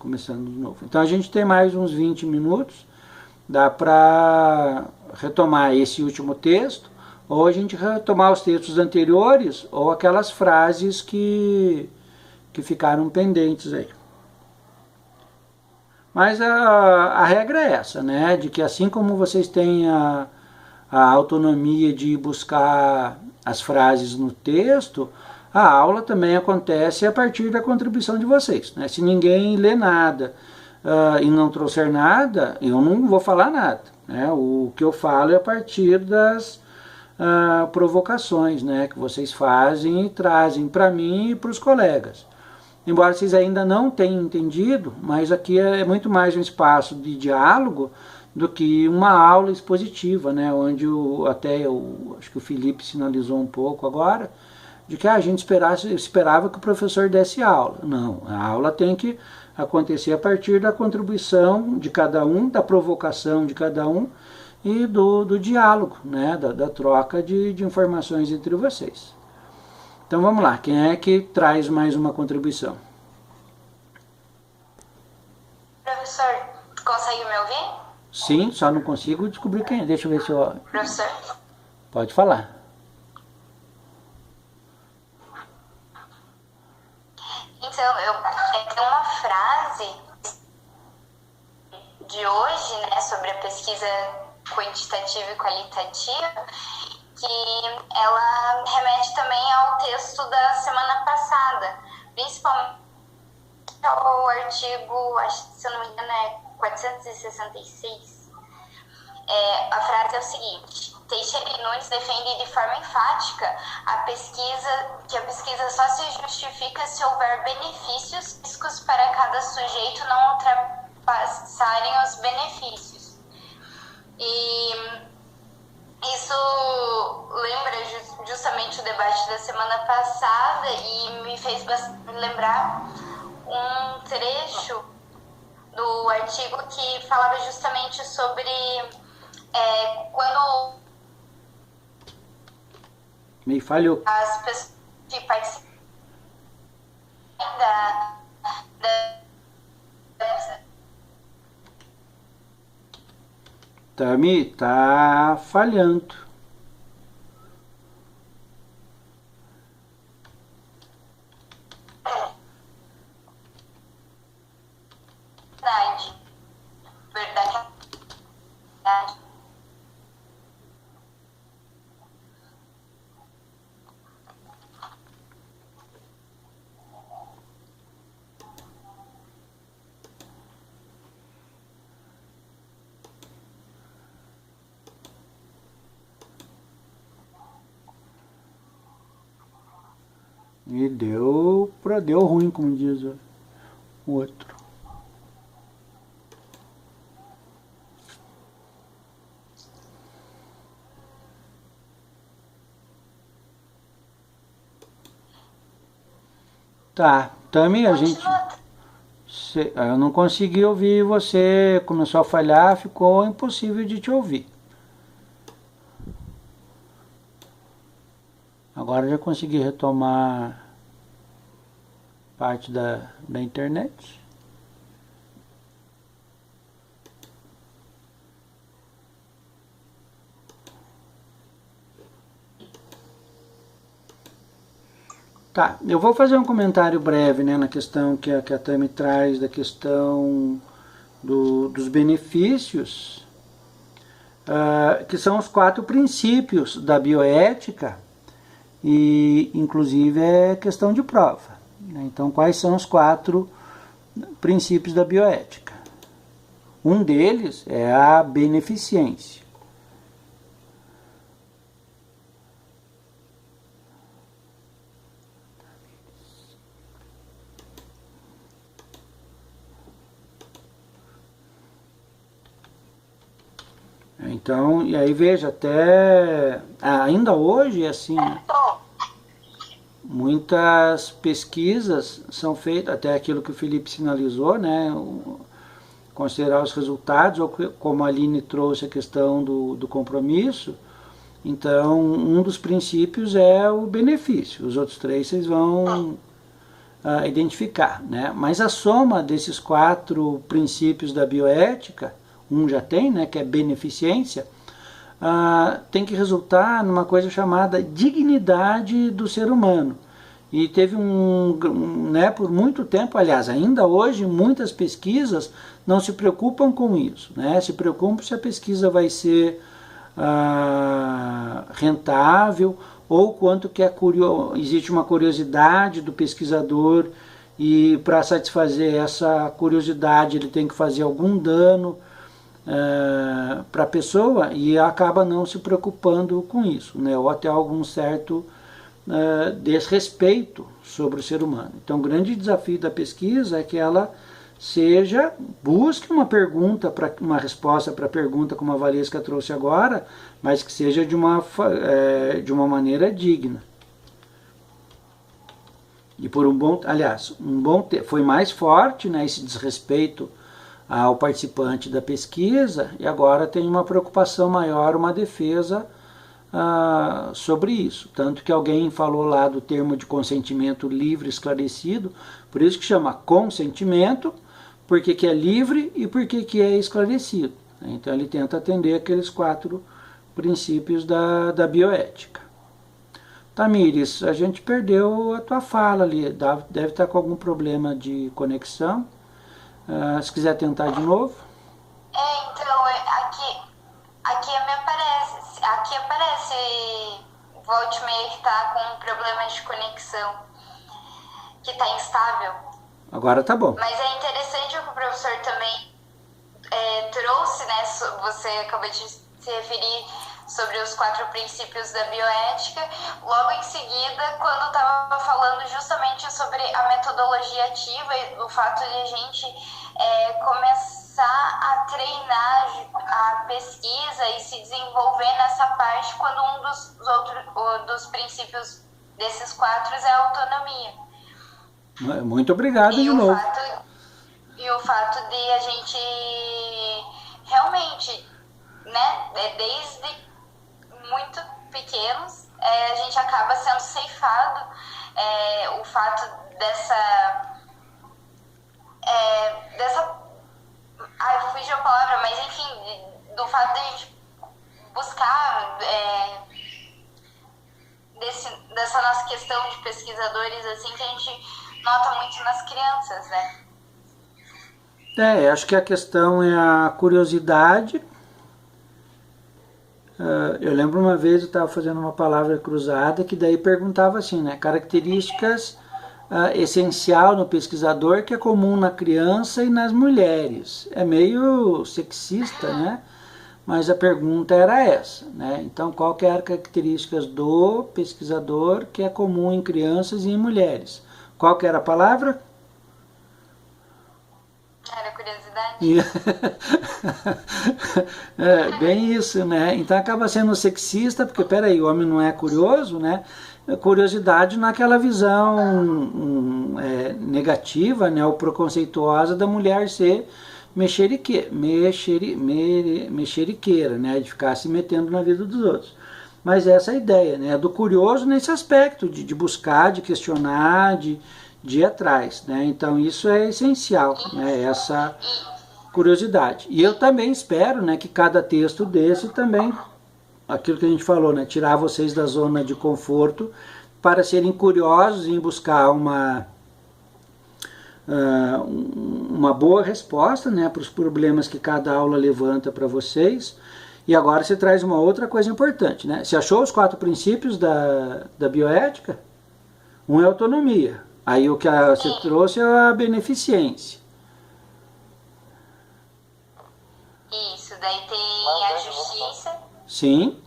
começando de novo. Então a gente tem mais uns 20 minutos, dá para retomar esse último texto, ou a gente retomar os textos anteriores, ou aquelas frases que ficaram pendentes aí. Mas a regra é essa, né? De que assim como vocês têm a autonomia de buscar as frases no texto, a aula também acontece a partir da contribuição de vocês, né? Se ninguém lê nada e não trouxer nada, eu não vou falar nada, né? O que eu falo é a partir das provocações, né? Que vocês fazem e trazem para mim e para os colegas. Embora vocês ainda não tenham entendido, mas aqui é muito mais um espaço de diálogo do que uma aula expositiva, né? Onde acho que o Felipe sinalizou um pouco agora, de que a gente esperava que o professor desse aula. Não, a aula tem que acontecer a partir da contribuição de cada um, da provocação de cada um e do diálogo, né? Da troca de informações entre vocês. Então vamos lá, quem é que traz mais uma contribuição? Professor, consegue me ouvir? Sim, só não consigo descobrir quem é. Deixa eu ver se eu... Professor? Pode falar. Então, eu tenho uma frase de hoje, né, sobre a pesquisa quantitativa e qualitativa, que ela remete também ao texto da semana passada, principalmente ao artigo, acho que se eu não me engano é 466. A frase é o seguinte: Teixeira e Nunes defende de forma enfática que a pesquisa só se justifica se houver benefícios físicos para cada sujeito não ultrapassarem os benefícios. E isso lembra justamente o debate da semana passada e me fez lembrar um trecho do artigo que falava justamente sobre quando me falhou. As pessoas que participam da Tami, tá falhando. Verdade. E deu ruim, como diz o outro. Tá, Tami, eu não consegui ouvir você, começou a falhar, ficou impossível de te ouvir. Agora já consegui retomar parte da internet. Tá, eu vou fazer um comentário breve, né, na questão que a Tami traz, da questão dos benefícios, que são os 4 princípios da bioética, e inclusive é questão de prova. Né? Então, quais são os 4 princípios da bioética? Um deles é a beneficência. Então, e aí veja, até ainda hoje, assim, muitas pesquisas são feitas, até aquilo que o Felipe sinalizou, né, considerar os resultados, ou como a Aline trouxe a questão do compromisso. Então, um dos princípios é o benefício, os outros 3 vocês vão identificar, né? Mas a soma desses 4 princípios da bioética, um já tem, né, que é beneficência, tem que resultar numa coisa chamada dignidade do ser humano. E teve né, por muito tempo, aliás, ainda hoje, muitas pesquisas não se preocupam com isso, né? Se preocupam se a pesquisa vai ser rentável, ou quanto que existe uma curiosidade do pesquisador e para satisfazer essa curiosidade ele tem que fazer algum dano para a pessoa e acaba não se preocupando com isso, né? Ou até algum certo desrespeito sobre o ser humano. Então o grande desafio da pesquisa é que ela busque uma pergunta, uma resposta para a pergunta como a Valesca trouxe agora, mas que seja de uma maneira digna. E por foi mais forte, né, esse desrespeito ao participante da pesquisa, e agora tem uma preocupação maior, uma defesa sobre isso. Tanto que alguém falou lá do termo de consentimento livre esclarecido, por isso que chama consentimento, porque que é livre e porque que é esclarecido. Então ele tenta atender aqueles 4 princípios da bioética. Tamires, a gente perdeu a tua fala ali, deve estar com algum problema de conexão. Se quiser tentar de novo. Então, aqui aparece, volte e meia que está com problemas de conexão, que está instável. Agora tá bom. Mas é interessante o que o professor também trouxe, né? Você acabou de se referir sobre os 4 princípios da bioética. Logo em seguida, quando estava falando justamente sobre a metodologia ativa e o fato de a gente começar a treinar a pesquisa e se desenvolver nessa parte quando um dos princípios desses 4 é a autonomia. Muito obrigado de novo. E o fato de a gente realmente, né, desde muito pequenos, a gente acaba sendo ceifado, o fato fugiu a palavra, mas enfim, do fato de a gente buscar dessa nossa questão de pesquisadores, assim, que a gente nota muito nas crianças, né? Acho que a questão é a curiosidade. Eu lembro uma vez eu estava fazendo uma palavra cruzada que daí perguntava assim, né? Características essencial no pesquisador que é comum na criança e nas mulheres. É meio sexista, né? Mas a pergunta era essa, né? Então, qual que eram as características do pesquisador que é comum em crianças e em mulheres? Qual que era a palavra? Era curiosidade. Bem isso, né? Então acaba sendo sexista, porque peraí, o homem não é curioso, né? Curiosidade naquela visão negativa, né? Ou preconceituosa da mulher ser mexeriqueira, né? De ficar se metendo na vida dos outros. Mas essa é a ideia, né? Do curioso nesse aspecto, de buscar, de questionar, de ir atrás, né? Então isso é essencial, né? Essa curiosidade. E eu também espero, né, que cada texto desse também, aquilo que a gente falou, né, tirar vocês da zona de conforto para serem curiosos em buscar uma boa resposta, né, para os problemas que cada aula levanta para vocês. E agora você traz uma outra coisa importante, né? Você achou os 4 princípios da bioética? Um é a autonomia. Aí o que você trouxe é a beneficência. Isso, daí tem a justiça. Sim.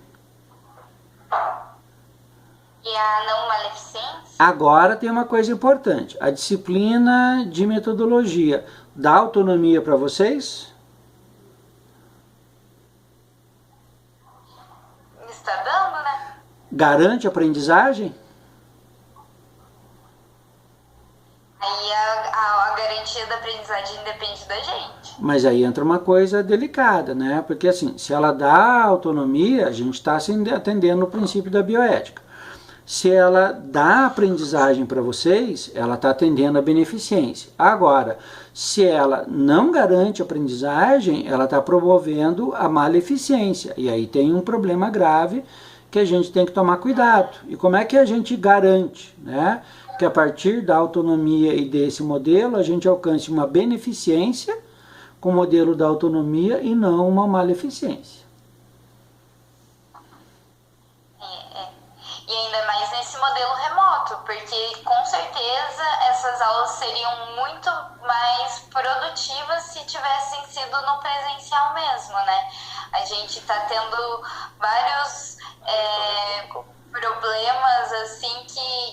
E a não maleficência. Agora tem uma coisa importante. A disciplina de metodologia dá autonomia para vocês? Está dando, né? Garante aprendizagem? Aí a garantia da aprendizagem depende da gente. Mas aí entra uma coisa delicada, né? Porque assim, se ela dá autonomia, a gente está atendendo o princípio da bioética. Se ela dá aprendizagem para vocês, ela está atendendo a beneficência. Agora, se ela não garante aprendizagem, ela está promovendo a maleficência. E aí tem um problema grave que a gente tem que tomar cuidado. E como é que a gente garante, né, que a partir da autonomia e desse modelo a gente alcance uma beneficência com o modelo da autonomia e não uma maleficência? E ainda mais nesse modelo remoto, porque com certeza essas aulas seriam muito mais produtivas se tivessem sido no presencial mesmo, né? A gente está tendo vários problemas assim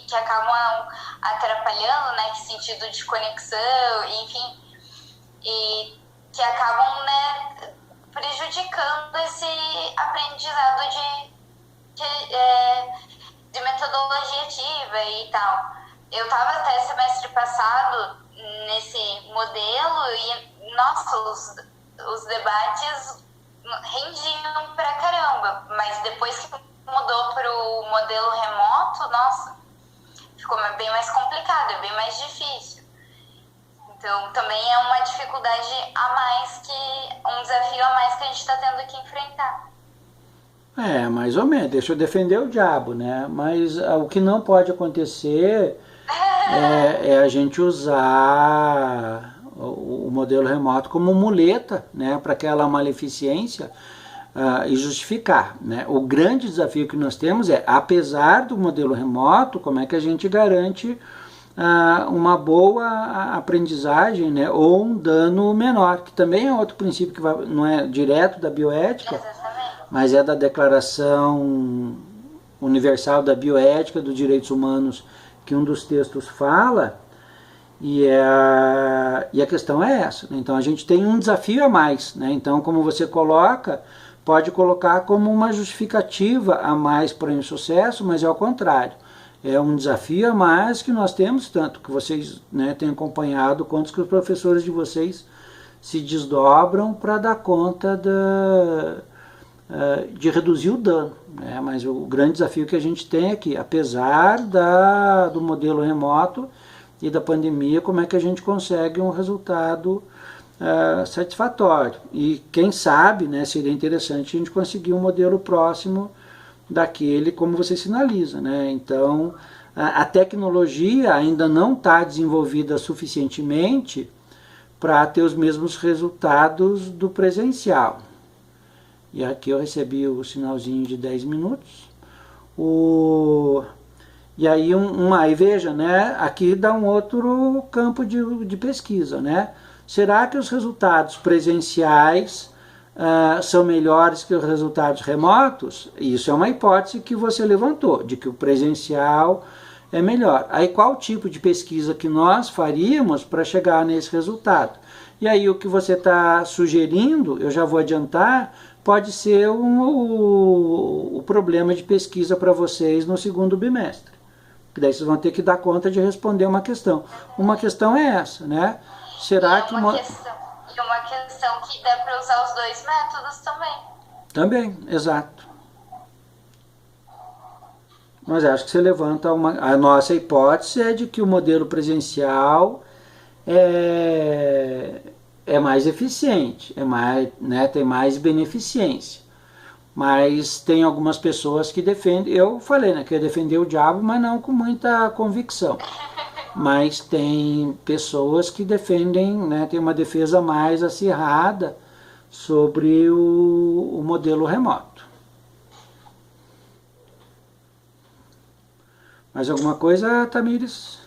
que acabam atrapalhando, né? Que sentido de conexão, enfim, e que acabam, né, prejudicando esse aprendizado de metodologia ativa e tal. Eu estava até semestre passado nesse modelo e, nossa, os debates rendiam pra caramba, mas depois que mudou para o modelo remoto, nossa, ficou bem mais complicado, é bem mais difícil. Então, também é uma dificuldade a mais, um desafio a mais que a gente está tendo que enfrentar. Mais ou menos, deixa eu defender o diabo, né? Mas o que não pode acontecer é a gente usar o modelo remoto como muleta, né, para aquela maleficência e justificar, né? O grande desafio que nós temos é, apesar do modelo remoto, como é que a gente garante uma boa aprendizagem, né, ou um dano menor, que também é outro princípio que não é direto da bioética, mas é da Declaração Universal da Bioética dos Direitos Humanos, que um dos textos fala, e a questão é essa. Então a gente tem um desafio a mais, né? Então, como você coloca, pode colocar como uma justificativa a mais para o insucesso, mas é ao contrário. É um desafio a mais que nós temos, tanto que vocês, né, têm acompanhado, quanto que os professores de vocês se desdobram para dar conta de reduzir o dano, né? Mas o grande desafio que a gente tem é que, apesar do modelo remoto e da pandemia, como é que a gente consegue um resultado satisfatório. E quem sabe, né, seria interessante a gente conseguir um modelo próximo daquele, como você sinaliza, né? Então, a tecnologia ainda não está desenvolvida suficientemente para ter os mesmos resultados do presencial. E aqui eu recebi o sinalzinho de 10 minutos. E aí, aí veja, né, aqui dá um outro campo de pesquisa, né? Será que os resultados presenciais são melhores que os resultados remotos? Isso é uma hipótese que você levantou, de que o presencial é melhor. Aí qual tipo de pesquisa que nós faríamos para chegar nesse resultado? E aí o que você está sugerindo, eu já vou adiantar, pode ser o problema de pesquisa para vocês no segundo bimestre. Que daí vocês vão ter que dar conta de responder uma questão. Uma questão é essa, né? Será que uma questão que dá para usar os dois métodos também. Também, exato. Mas acho que você levanta a nossa hipótese é de que o modelo presencial é mais eficiente, né, tem mais beneficência. Mas tem algumas pessoas que defendem, eu falei, né, que ia defender o diabo, mas não com muita convicção. Mas tem pessoas que defendem, né, tem uma defesa mais acirrada sobre o modelo remoto. Mais alguma coisa, Tamires?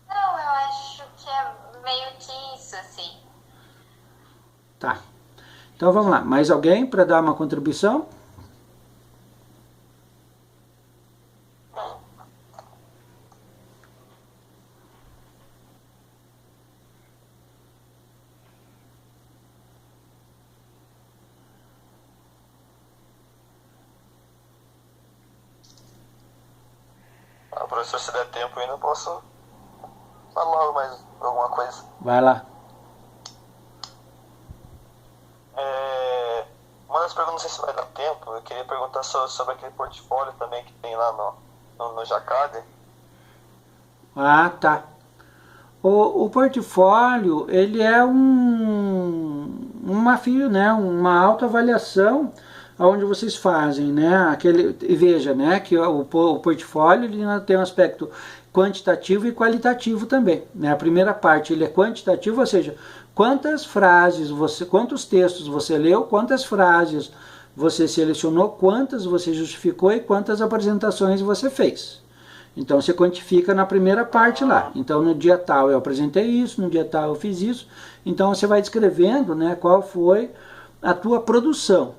Não, eu acho que é meio que isso, assim. Tá. Então vamos lá. Mais alguém para dar uma contribuição? Professor, se der tempo ainda, eu posso falar mais alguma coisa. Vai lá. Uma das perguntas não sei se vai dar tempo, eu queria perguntar sobre aquele portfólio também que tem lá no Jacquard. Ah, tá. O portfólio, ele é uma autoavaliação onde vocês fazem, né, e veja, né, que o portfólio ele tem um aspecto quantitativo e qualitativo também, né? A primeira parte ele é quantitativo, ou seja, quantos textos você leu, quantas frases você selecionou, quantas você justificou e quantas apresentações você fez. Então você quantifica na primeira parte lá. Então no dia tal eu apresentei isso, no dia tal eu fiz isso. Então você vai descrevendo, né, qual foi a tua produção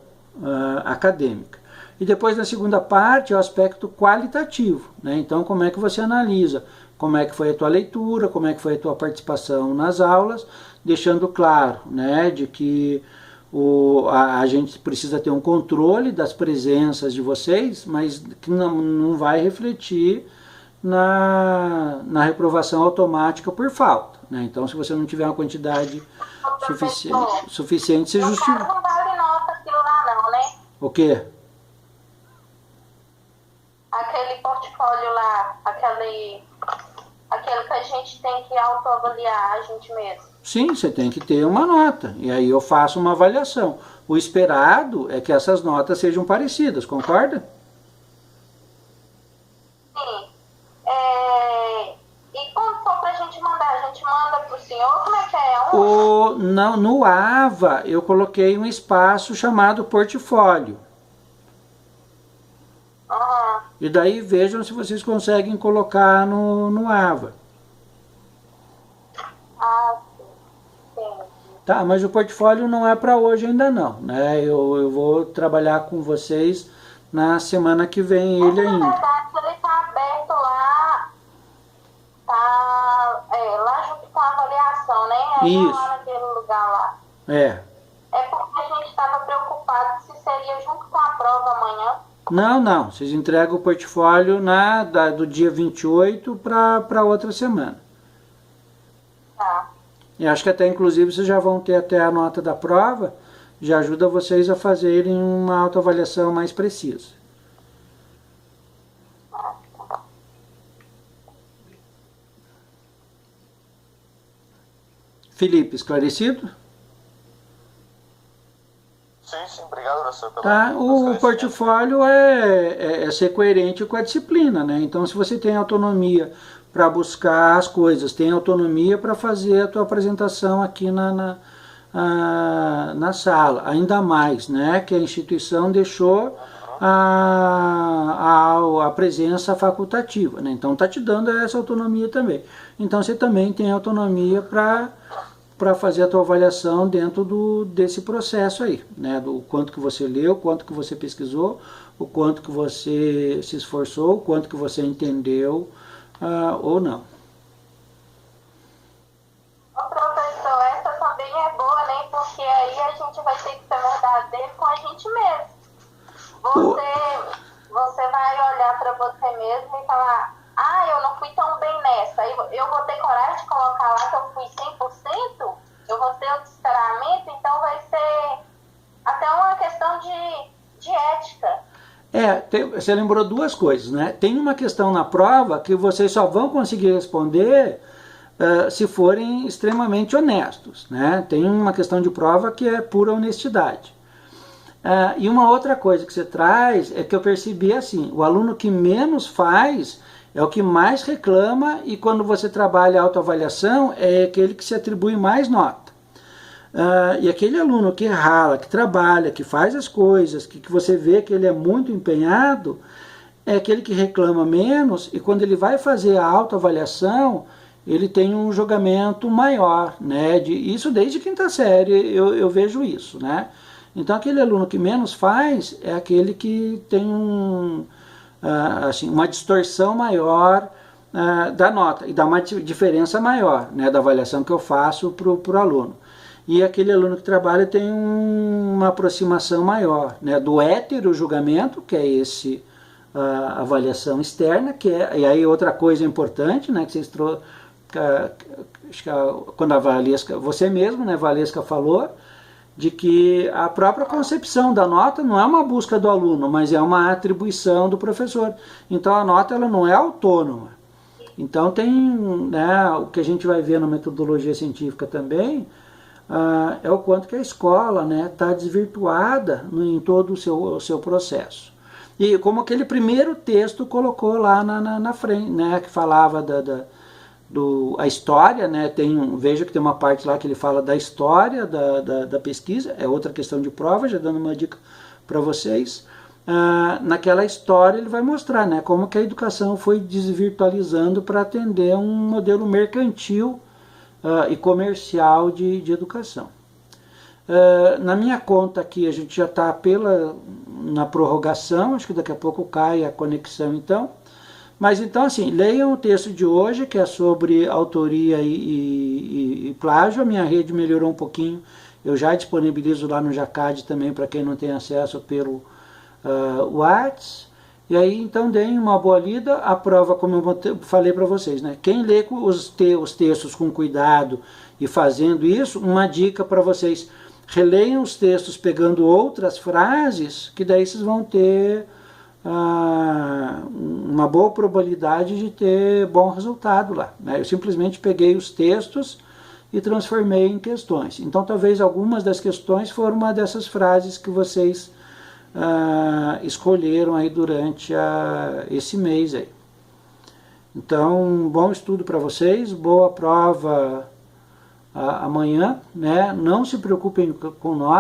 acadêmica. E depois na segunda parte é o aspecto qualitativo, né? Então como é que você analisa, como é que foi a tua leitura, como é que foi a tua participação nas aulas, deixando claro, né, de que a gente precisa ter um controle das presenças de vocês, mas que não vai refletir na reprovação automática por falta, né? Então se você não tiver uma quantidade suficiente, você justifica. Não vale nota aquilo lá não, né? O quê? Aquele portfólio lá, aquele que a gente tem que autoavaliar a gente mesmo. Sim, você tem que ter uma nota, e aí eu faço uma avaliação. O esperado é que essas notas sejam parecidas, concorda? Sim. E quando for pra gente mandar, a gente manda pro senhor? Como é que é? Não, no AVA eu coloquei um espaço chamado portfólio. Uhum. E daí vejam se vocês conseguem colocar no AVA. Ah, sim. Tá, mas o portfólio não é para hoje ainda não, né? Eu vou trabalhar com vocês na semana que vem ele ainda. Na verdade, ele tá aberto lá, lá junto com a avaliação, né? Isso. Lá naquele lugar lá. É. É porque a gente estava preocupado se seria junto com a prova amanhã. Não, vocês entregam o portfólio do dia 28 para outra semana. Tá. E acho que até inclusive vocês já vão ter até a nota da prova, já ajuda vocês a fazerem uma autoavaliação mais precisa. Felipe, esclarecido? Sim, obrigado, professor. Tá, o portfólio é ser coerente com a disciplina, né? Então, se você tem autonomia para buscar as coisas, tem autonomia para fazer a tua apresentação aqui na sala, ainda mais, né? Que a instituição deixou a presença facultativa, né? Então, está te dando essa autonomia também. Então, você também tem autonomia para fazer a tua avaliação dentro desse processo aí, né? Do quanto que você leu, quanto que você pesquisou, o quanto que você se esforçou, o quanto que você entendeu ou não. Ô, professor, essa também é boa, né? Porque aí a gente vai ter que ser verdadeiro com a gente mesmo. Você vai olhar para você mesmo e falar: eu não fui tão bem nessa. Eu vou ter coragem de colocar lá que eu fui 100%? Eu vou ter o descaramento? Então vai ser até uma questão de ética. Você lembrou duas coisas, né? Tem uma questão na prova que vocês só vão conseguir responder se forem extremamente honestos, né? Tem uma questão de prova que é pura honestidade. E uma outra coisa que você traz é que eu percebi assim: o aluno que menos faz é o que mais reclama, e quando você trabalha a autoavaliação é aquele que se atribui mais nota. E aquele aluno que rala, que trabalha, que faz as coisas, que você vê que ele é muito empenhado, é aquele que reclama menos, e quando ele vai fazer a autoavaliação, ele tem um julgamento maior, né? Isso desde quinta série eu vejo isso, né? Então aquele aluno que menos faz é aquele que tem uma distorção maior da nota, e dá uma diferença maior, né, da avaliação que eu faço para o aluno. E aquele aluno que trabalha tem uma aproximação maior, né, do hétero julgamento, que é esse avaliação externa, e aí outra coisa importante, né, que vocês trouxeram, quando a Valesca, você mesmo, né, Valesca falou, de que a própria concepção da nota não é uma busca do aluno, mas é uma atribuição do professor. Então a nota ela não é autônoma. Então tem, né, o que a gente vai ver na metodologia científica também, é o quanto que a escola está desvirtuada em todo o seu processo. E como aquele primeiro texto colocou lá na frente, né, que falava a história, né, veja que tem uma parte lá que ele fala da história da pesquisa, é outra questão de prova, já dando uma dica para vocês. Naquela história ele vai mostrar, né, como que a educação foi desvirtualizando para atender um modelo mercantil e comercial de educação. Na minha conta aqui a gente já está na prorrogação, acho que daqui a pouco cai a conexão então. Mas então assim, leiam o texto de hoje, que é sobre autoria e plágio. A minha rede melhorou um pouquinho, eu já disponibilizo lá no Jacad também para quem não tem acesso pelo WhatsApp. E aí então deem uma boa lida. A prova, como eu falei para vocês, né? Quem lê os textos com cuidado e fazendo isso, uma dica para vocês: releiam os textos pegando outras frases, que daí vocês vão ter uma boa probabilidade de ter bom resultado lá, né? Eu simplesmente peguei os textos e transformei em questões. Então talvez algumas das questões foram uma dessas frases que vocês escolheram aí durante esse mês aí. Então, bom estudo para vocês, boa prova amanhã, né? Não se preocupem com nós.